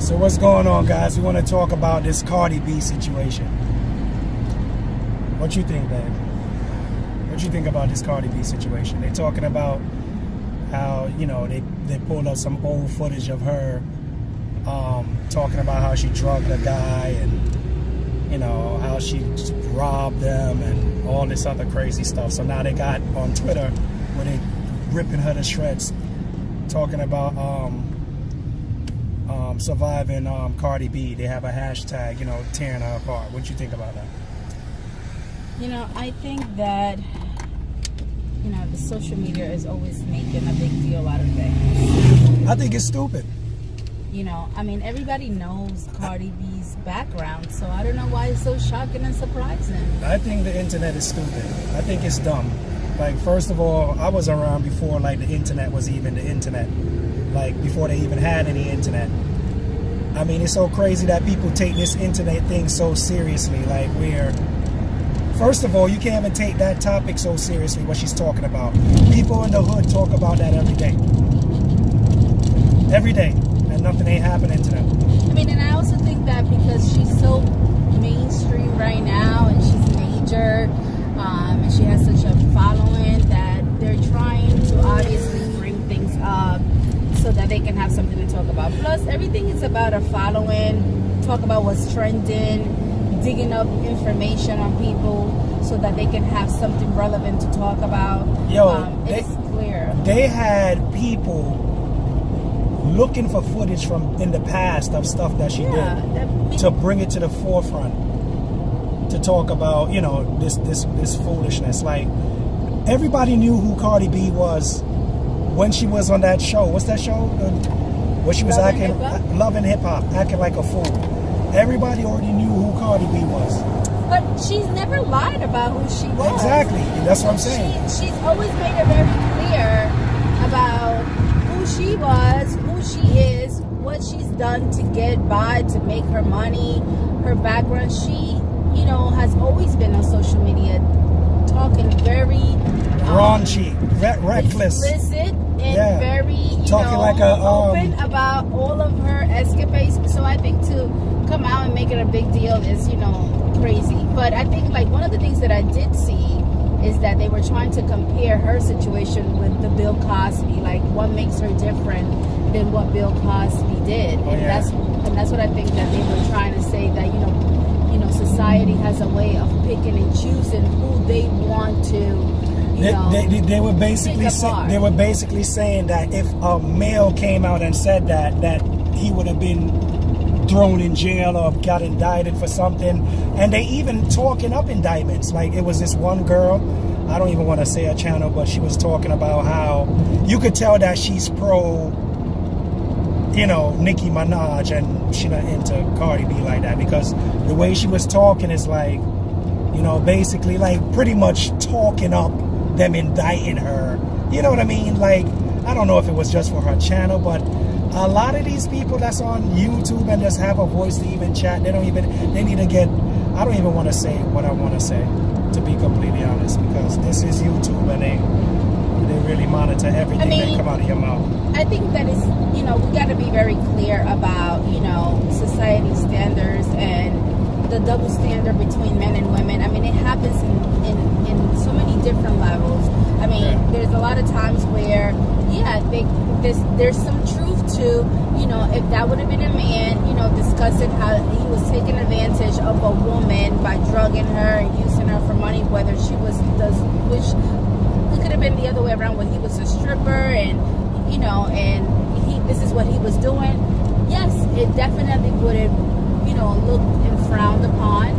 So what's going on, guys? We want to talk about this Cardi B situation. What you think, babe? What you think about this Cardi B situation? They're talking about how, you know, they pulled up some old footage of her talking about how she drugged a guy and, you know, how she robbed them and all this other crazy stuff. So now they got on Twitter where they ripping her to shreds, talking about surviving Cardi B. They have a hashtag, you know, tearing her apart. What you think about that? You know, I think that, you know, the social media is always making a big deal out of things. I think it's stupid. You know, I mean, everybody knows Cardi B's background, so I don't know why it's so shocking and surprising. I think the internet is stupid. I think it's dumb. Like, first of all, I was around before, like, the internet was even the internet. Like, before they even had any internet. I mean, it's so crazy that people take this internet thing so seriously. Like, where, first of all, you can't even take that topic so seriously, what she's talking about. People in the hood talk about that every day. Every day. And nothing ain't happening to them. I mean, and I also think that because she's so mainstream right now and she's major, and she has such a following, that they're trying to obviously bring things up so that they can have something to talk about. Plus, everything is about a following, talk about what's trending, digging up information on people so that they can have something relevant to talk about. It's clear. They had people looking for footage from in the past of stuff that she did to bring it to the forefront, to talk about, you know, this foolishness. Like, everybody knew who Cardi B was when she was on that show. What's that show? Where she was Love and Hip Hop, acting like a fool. Everybody already knew who Cardi B was. But she's never lied about who she was. Exactly. That's what I'm saying. She's always made it very clear about who she was, who she is, what she's done to get by, to make her money, her background. She, you know, has always been on social media talking very raunchy, reckless, explicit, and very, you talking know, like a open about all of her escapades. So I think to come out and make it a big deal is, you know, crazy. But I think, like, one of the things that I did see is that they were trying to compare her situation with the Bill Cosby. Like, what makes her different than what Bill Cosby did? And that's what I think that they were trying to say, that, you know, society has a way of picking and choosing who they want to. They were basically saying that if a male came out and said that he would have been thrown in jail or got indicted for something. And they even talking up indictments. Like, it was this one girl, I don't even want to say her channel, but she was talking about how you could tell that she's pro, you know, Nicki Minaj, and she not into Cardi B like that, because the way she was talking is like, you know, basically like pretty much talking up them indicting her. You know what I mean? Like, I don't know if it was just for her channel, but a lot of these people that's on YouTube and just have a voice to even chat, they need to get, I don't even want to say what I want to say, to be completely honest, because this is YouTube and they really monitor everything that come out of your mouth. I think that is, you know, we got to be very clear about, you know, society standards and the double standard between men and women. I mean, it happens in so many different levels. I mean, there's a lot of times where, there's some truth to, you know, if that would have been a man, you know, discussing how he was taking advantage of a woman by drugging her and using her for money, whether she was, which it could have been the other way around, when he was a stripper and, you know, and this is what he was doing. Yes, it definitely would have, you know, looked and frowned upon.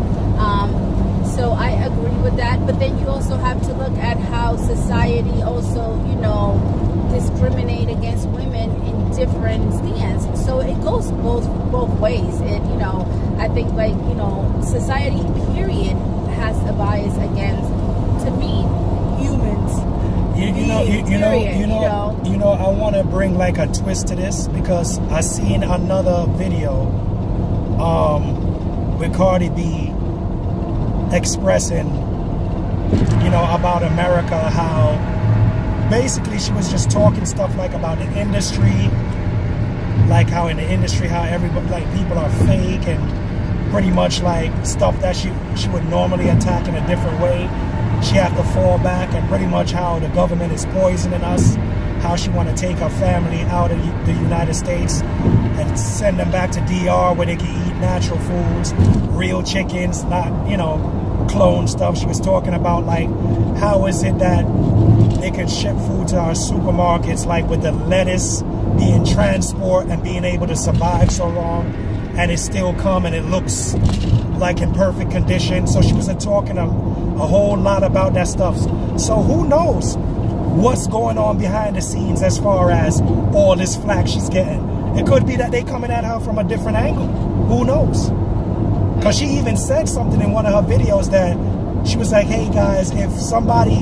So I agree with that. But then you also have to look at how society also, you know, discriminate against women in different stands. So it goes both ways. And, you know, I think, like, you know, society period has a bias against, to me, humans. You know, I want to bring like a twist to this, because I seen another video with Cardi B expressing, you know, about America, how basically she was just talking stuff like about the industry, like how in the industry, how everybody, like people are fake and pretty much like stuff that she would normally attack in a different way. She have to fall back, and pretty much how the government is poisoning us, how she want to take her family out of the United States and send them back to DR where they can eat natural foods, real chickens, not, you know, clone stuff. She was talking about like, how is it that they can ship food to our supermarkets, like with the lettuce being transport and being able to survive so long, and it still come and it looks like in perfect condition. So she was talking a whole lot about that stuff. So who knows what's going on behind the scenes as far as all this flack she's getting. It could be that they coming at her from a different angle. Who knows? Because she even said something in one of her videos that she was like, hey guys, if somebody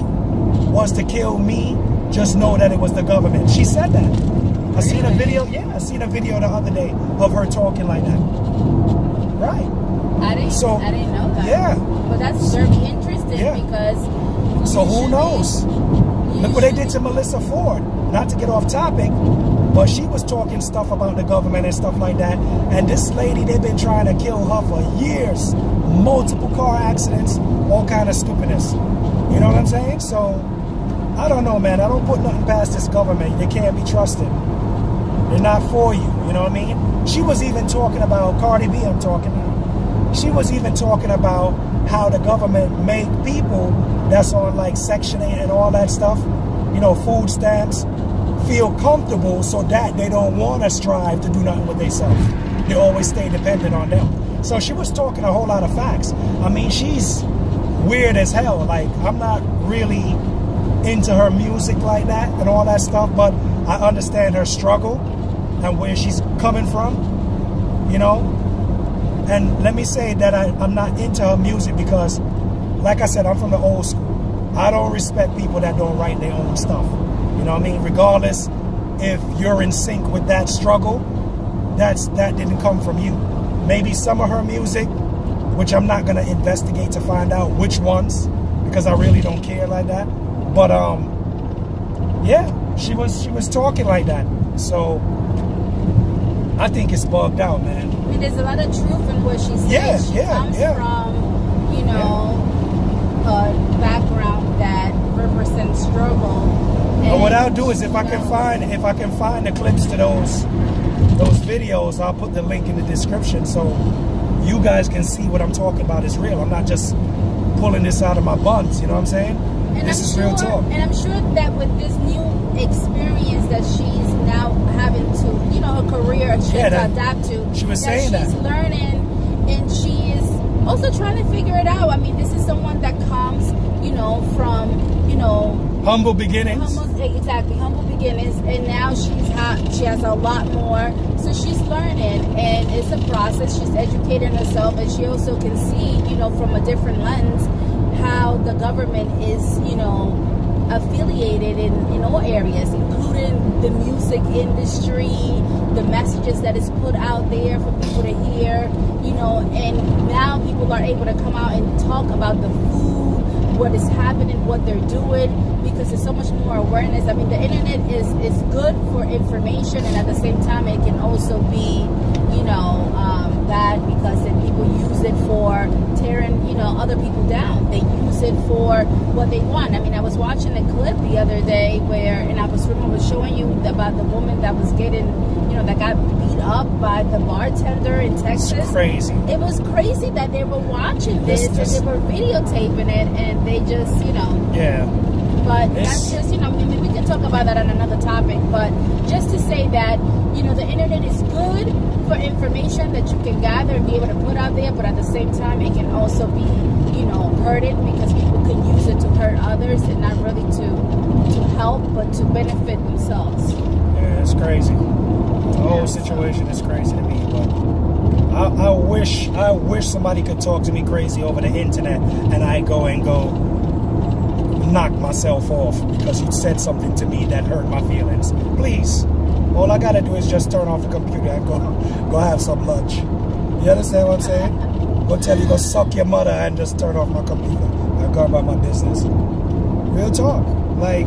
was to kill me, just know that it was the government. She said that. I seen a video, I seen a video the other day of her talking like that. Right. I didn't know that. Yeah. But that's very interesting because... So who knows? Look what they did to Melissa Ford. Not to get off topic, but she was talking stuff about the government and stuff like that. And this lady, they've been trying to kill her for years. Multiple car accidents, all kind of stupidness. You know what I'm saying? So, I don't know, man. I don't put nothing past this government. They can't be trusted. They're not for you. You know what I mean? She was even talking about, Cardi B I'm talking about. She was even talking about how the government make people that's on like Section 8 and all that stuff, you know, food stamps, feel comfortable so that they don't want to strive to do nothing with themselves. They always stay dependent on them. So she was talking a whole lot of facts. I mean, she's weird as hell. Like, I'm not really into her music like that and all that stuff, but I understand her struggle and where she's coming from, you know. And let me say that I'm not into her music because, like I said, I'm from the old school. I don't respect people that don't write their own stuff. You know what I mean? Regardless if you're in sync with that struggle, that didn't come from you. Maybe some of her music, which I'm not going to investigate to find out which ones, because I really don't care like that. But yeah, she was talking like that. So I think it's bugged out, man. I mean, there's a lot of truth in what she says. She comes from, you know, a background that represents struggle. But what I'll do is if I can find the clips to those videos, I'll put the link in the description so you guys can see what I'm talking about is real. I'm not just pulling this out of my buns, you know what I'm saying? And this is real talk. And I'm sure that with this new experience that she's now having to, you know, her career she has to adapt to. She was saying that she's learning, and she is also trying to figure it out. I mean, this is someone that comes, you know, from, you know, humble beginnings. Exactly, humble beginnings, and now she has a lot more. So she's learning, and it's a process. She's educating herself, and she also can see, you know, from a different lens, how the government is, you know, affiliated in all areas, including the music industry, the messages that is put out there for people to hear, you know, and now people are able to come out and talk about the food, what is happening, what they're doing, because there's so much more awareness. I mean, the internet is good for information, and at the same time, it can also be, you know, bad because then people use it for tearing, you know, other people down. They use it for what they want. I mean, I was watching a clip the other day where, and I was showing you about the woman that was getting, you know, that got beat up by the bartender in Texas. It's crazy. It was crazy that they were watching this and they were videotaping it, and they just, you know. Yeah. But that's just, you know, I mean, we can talk about that on another topic, but just to say that, you know, the internet is good for information that you can gather and be able to put out there, but at the same time, it can also be, you know, hurting because people can use it to hurt others and not really to help, but to benefit themselves. Yeah, it's crazy. The whole situation is crazy to me, but I wish somebody could talk to me crazy over the internet and I go knock myself off because you said something to me that hurt my feelings. Please, all I gotta do is just turn off the computer and go have some lunch. You understand what I'm saying? Go tell you go suck your mother and just turn off my computer and go about my business. Real talk. Like,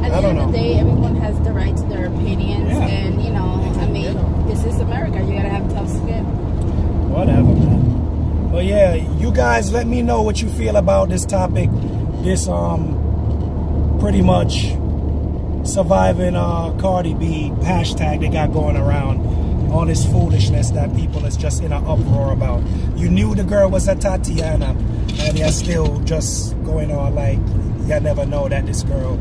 at the end of the day, everyone has the right to their opinions, and you know, I mean, guys let me know what you feel about this topic, this pretty much surviving Cardi B hashtag they got going around, all this foolishness that people is just in an uproar about. You knew the girl was a Tatiana, and you're still just going on like you never know that this girl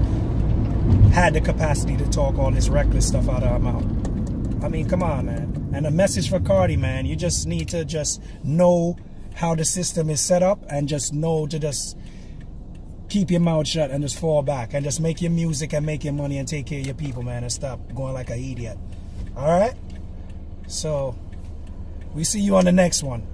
had the capacity to talk all this reckless stuff out of her mouth. I mean, come on, man. And a message for Cardi, man, you just need to just know how the system is set up, and just know to just keep your mouth shut and just fall back and just make your music and make your money and take care of your people, man, and stop going like an idiot. All right? So we see you on the next one.